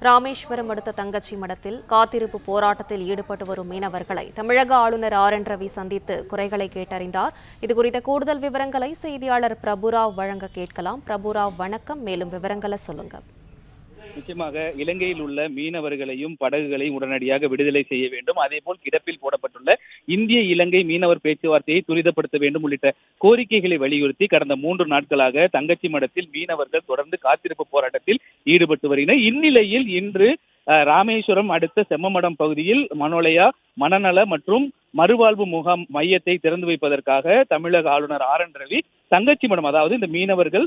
ராமேஸ்வரம் அடுத்த தங்கச்சி மடத்தில் காத்திருப்பு போராட்டத்தில் ஈடுபட்டு வரும் மீனவர்களை தமிழக ஆளுநர் RN ரவி சந்தித்து குறைகளை கேட்டறிந்தார். இதுகுறித்த கூடுதல் விவரங்களை செய்தியாளர் பிரபுராவ் வழங்க கேட்கலாம். பிரபுராவ், வணக்கம். மேலும் விவரங்களை சொல்லுங்க. நிச்சயமாக இலங்கையில் உள்ள மீனவர்களையும் படகுகளையும் உடனடியாக விடுதலை செய்ய வேண்டும். அதேபோல் கிடப்பில் போடப்பட்டுள்ள இந்திய இலங்கை மீனவர் பேச்சுவார்த்தையை துரிதப்படுத்த வேண்டும் உள்ளிட்ட கோரிக்கைகளை வலியுறுத்தி கடந்த 3 நாட்களாக தங்கச்சி மடத்தில் மீனவர்கள் தொடர்ந்து காத்திருப்பு போராட்டத்தில் ஈடுபட்டு வருகின்றனர். இந்நிலையில் இன்று ராமேஸ்வரம் அடுத்த செம்மமடம் பகுதியில் மனோலயா மனநல மற்றும் மறுவாழ்வு முகாம் மையத்தை திறந்து வைப்பதற்காக தமிழக ஆளுநர் RN ரவி தங்கச்சி மடம், அதாவது இந்த மீனவர்கள்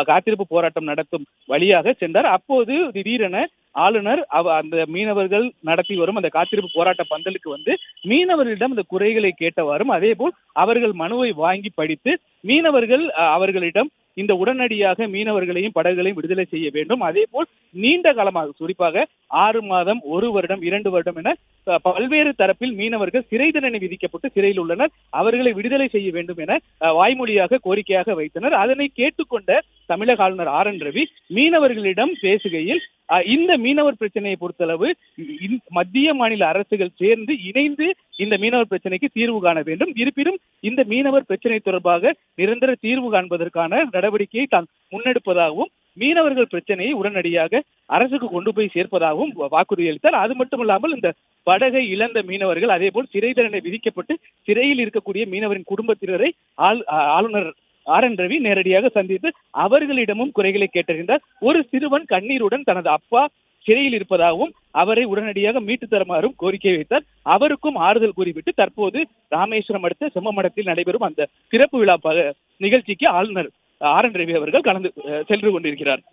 காத்திருப்பு போராட்டம் நடத்தும் வழியாக சென்றார். அப்போது திடீரென ஆளுநர் அந்த மீனவர்கள் நடத்தி வரும் அந்த காத்திருப்பு போராட்ட பந்தலுக்கு வந்து மீனவர்களிடம் இந்த குறைகளை கேட்டவாறும், அதே போல் அவர்கள் மனுவை வாங்கி படித்து மீனவர்கள் அவர்களிடம் இந்த உடனடியாக மீனவர்களையும் படகுகளையும் விடுதலை செய்ய வேண்டும், அதே போல் நீண்ட காலமாக குறிப்பாக 6 மாதம் 1 வருடம் 2 வருடம் என பல்வேறு தரப்பில் மீனவர்கள் சிறை தண்டனை விதிக்கப்பட்டு சிறையில் உள்ளனர், அவர்களை விடுதலை செய்ய வேண்டும் என வாய்மொழியாக கோரிக்கையாக வைத்தனர். அதனை கேட்டுக்கொண்ட தமிழக ஆளுநர் RN ரவி மீனவர்களிடம் பேசுகையில், இந்த மீனவர் பிரச்சனையை பொறுத்தளவு மத்திய மாநில அரசுகள் சேர்ந்து இணைந்து இந்த மீனவர் பிரச்சனைக்கு தீர்வு காண வேண்டும். இருப்பினும் இந்த மீனவர் பிரச்சனை தொடர்பாக நிரந்தர தீர்வு காண்பதற்கான நடவடிக்கையை தான் முன்னெடுப்பதாகவும் மீனவர்கள் பிரச்சனையை உடனடியாக அரசுக்கு கொண்டு போய் சேர்ப்பதாகவும் வாக்குறுதி அளித்தார். அது மட்டுமல்லாமல் இந்த படகை இழந்த மீனவர்கள், அதே போல் சிறை தண்டனை விதிக்கப்பட்டு சிறையில் இருக்கக்கூடிய மீனவரின் குடும்பத்தினரை ஆளுநர் RN ரவி நேரடியாக சந்தித்து அவர்களிடமும் குறைகளை கேட்டறிந்தார். ஒரு சிறுவன் கண்ணீருடன் தனது அப்பா சிறையில் இருப்பதாகவும் அவரை உடனடியாக மீட்டு தருமாறும் கோரிக்கை வைத்தார். அவருக்கும் ஆறுதல் கூறிவிட்டு தற்போது ராமேஸ்வரம் அடுத்த செம்மமடத்தில் நடைபெறும் அந்த சிறப்பு விழா நிகழ்ச்சிக்கு ஆளுநர் RN ரவி அவர்கள் சென்று கொண்டிருக்கிறார்.